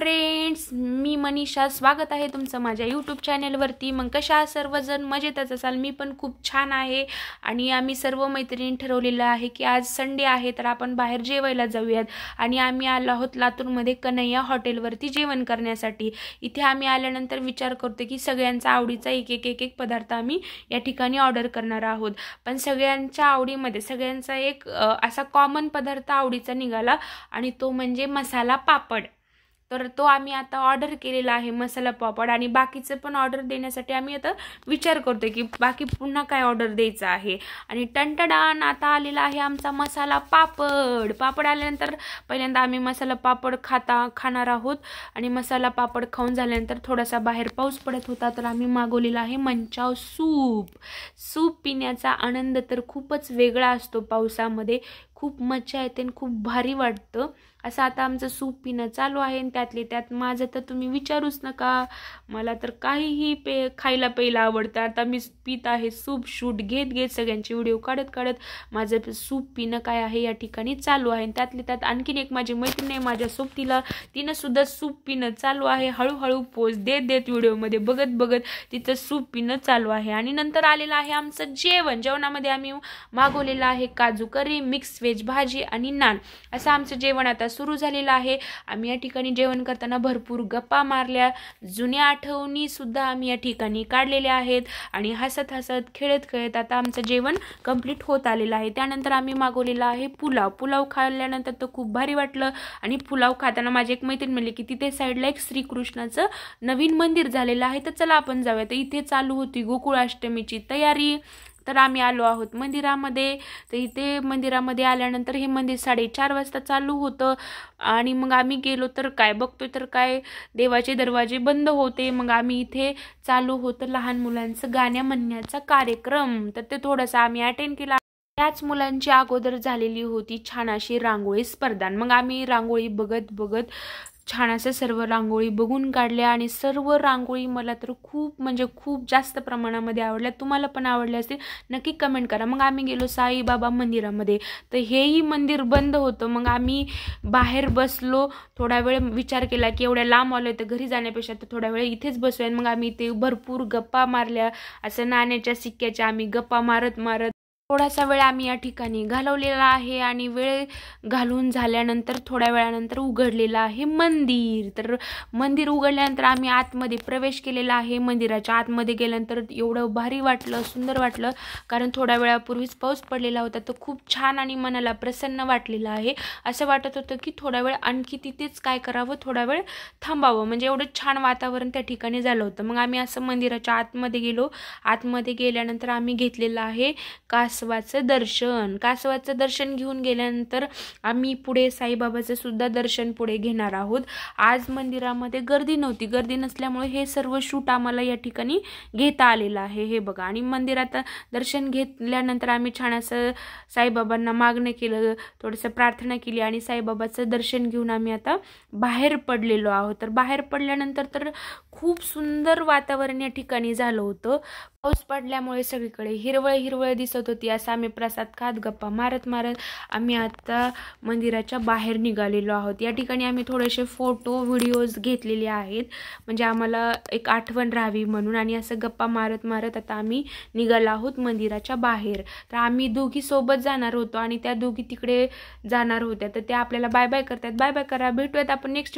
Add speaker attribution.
Speaker 1: Friends, मी मनीषा स्वागत आहे तुमचं माझ्या यूट्यूब चॅनलवरती। मग कशा सर्वजण मजेतच असाल? मी पण खूप छान आहे आणि आम्ही सर्व मैत्रिणी ठरवलेलं आहे की आज संडे आहे तर आपण बाहेर जेवायला जाऊयात आणि आम्ही आलो आहोत लातूरमध्ये कन्हैया हॉटेलवरती जेवण करण्यासाठी। इथे आम्ही आल्यानंतर विचार करतो की सगळ्यांचा आवडीचा एक पदार्थ आम्ही या ठिकाणी ऑर्डर करणार आहोत। पण सगळ्यांच्या आवडीमध्ये सगळ्यांचा एक असा कॉमन पदार्थ आवडीचा निघाला आणि तो म्हणजे मसाला पापड। तर तो आम्ही आता ऑर्डर केलेला आहे मसाला पापड आणि बाकीचे पण ऑर्डर देण्यासाठी आम्ही आता विचार करतोय की बाकी पुन्हा काय ऑर्डर द्यायचं आहे। आणि टंटडान आता आलेला आहे आमचा मसाला पापड। पापड आल्यानंतर पहिल्यांदा आम्ही मसाला पापड खाणार आहोत आणि मसाला पापड खाऊन झाल्यानंतर थोडासा बाहेर पाऊस पडत होता तर आम्ही मागवलेला आहे मंचाव सूप पिण्याचा आनंद तर खूपच वेगळा असतो। पावसामध्ये खूप मजा येते आणि खूप भारी वाटतं। असं आता आमचं सूप पिणं चालू आहे आणि त्यातले त्यात माझं तर तुम्ही विचारूच नका, मला तर काहीही खायला प्यायला आवडतं। आता मी पित आहे सूप, शूट घेत सगळ्यांचे व्हिडिओ काढत माझं सूप पिणं काय आहे या ठिकाणी चालू आहे। त्यातले त्यात आणखीन एक माझी मैत्रीण आहे माझ्या सोबतीला, तिनं सुद्धा सूप पिणं चालू आहे। हळूहळू पोज देत व्हिडिओमध्ये बघत तिचं सूप पिणं चालू आहे। आणि नंतर आलेलं आहे आमचं जेवणामध्ये आम्ही मागवलेलं आहे काजू करी, मिक्स व्हेज भाजी आणि नान। असं आमचं जेवण आता सुरू झालेलं आहे। आम्ही या ठिकाणी जेवण करताना भरपूर गप्पा मारल्या, जुन्या आठवणी सुद्धा आम्ही या ठिकाणी काढलेल्या आहेत आणि हसत खेळत आता आमचं जेवण कंप्लीट होत आलेलं आहे। त्यानंतर आम्ही मागवलेला आहे पुलाव खाल्ल्यानंतर तर खूप भारी वाटलं। आणि पुलाव खाताना माझी एक मैत्रीण म्हणली की तिथे साईडला एक श्रीकृष्णाचं नवीन मंदिर झालेलं आहे तर चला आपण जाऊया। तर इथे चालू होती गोकुळाष्टमीची तयारी तर आम्ही आलो आहोत मंदिरामध्ये। तर इथे मंदिरामध्ये आल्यानंतर हे मंदिर 4:30 वाजता चालू होतं आणि मग आम्ही गेलो तर काय बघतोय तर काय देवाचे दरवाजे बंद होते। मग आम्ही इथे चालू होतं लहान मुलांचं गाण्या म्हणण्याचा कार्यक्रम तर ते थोडंसं आम्ही अटेंड केला। त्याच मुलांची अगोदर झालेली होती छान अशी रांगोळी स्पर्धा। मग आम्ही रांगोळी बघत छान असं सर्व रांगोळी बघून काढल्या आणि सर्व रांगोळी मला तर खूप जास्त प्रमाणामध्ये आवडल्या। तुम्हाला पण आवडल्या असतील नक्की कमेंट करा। मग आम्ही गेलो साईबाबा मंदिरामध्ये तर हेही मंदिर बंद होतं। मग आम्ही बाहेर बसलो, थोडा वेळ विचार केला की एवढ्या लांब आलोय तर घरी जाण्यापेक्षा तर थोडा वेळ इथेच बसूया। मग आम्ही इथे भरपूर गप्पा मारल्या, असं नाण्याच्या सिक्क्याच्या आम्ही गप्पा मारत थोडासा वेळ आम्ही या ठिकाणी घालवलेला आहे। आणि वेळ घालून झाल्यानंतर थोड्या वेळानंतर उघडलेलं आहे मंदिर। तर मंदिर उघडल्यानंतर आम्ही आतमध्ये प्रवेश केलेला आहे। मंदिराच्या आतमध्ये गेल्यानंतर एवढं भारी वाटलं, सुंदर वाटलं, कारण थोड्या वेळापूर्वीच पाऊस पडलेला होता तर खूप छान आणि मनाला प्रसन्न वाटलेलं आहे। असं वाटत होतं की थोडा वेळ आणखी तिथेच काय करावं, थोडा वेळ थांबावं, म्हणजे एवढं छान वातावरण त्या ठिकाणी झालं होतं। मग आम्ही असं मंदिराच्या आतमध्ये गेलो। आतमध्ये गेल्यानंतर आम्ही घेतलेलं आहे कासवाचं दर्शन घेऊन गेल्यानंतर आम्ही पुढे साईबाबाचं सुद्धा दर्शन पुढे घेणार आहोत। आज मंदिरामध्ये गर्दी नव्हती, गर्दी नसल्यामुळे हे सर्व शूट आम्हाला या ठिकाणी घेता आलेलं आहे। हे बघा, आणि मंदिरात दर्शन घेतल्यानंतर आम्ही छान असं साईबाबांना मागणं केलं, थोडंसं प्रार्थना केली आणि साईबाबाचं दर्शन घेऊन आम्ही आता बाहेर पडलेलो आहोत। तर बाहेर पडल्यानंतर तर खूप सुंदर वातावरण या ठिकाणी झालं होतं। पाऊस पडल्यामुळे सगळीकडे हिरवळ दिसत होती। असं आम्ही प्रसाद खात गप्पा मारत आम्ही आता मंदिराच्या बाहेर निघालेलो आहोत। या ठिकाणी आम्ही थोडेसे फोटो व्हिडिओज घेतलेले आहेत, म्हणजे आम्हाला एक आठवण राहावी म्हणून। आणि असं गप्पा मारत आता आम्ही निघालो आहोत मंदिराच्या बाहेर। तर आम्ही दोघी सोबत जाणार होतो आणि त्या दोघी तिकडे जाणार होत्या तर त्या आपल्याला बाय बाय करतात। बाय बाय करा, भेटूयात आपण नेक्स्ट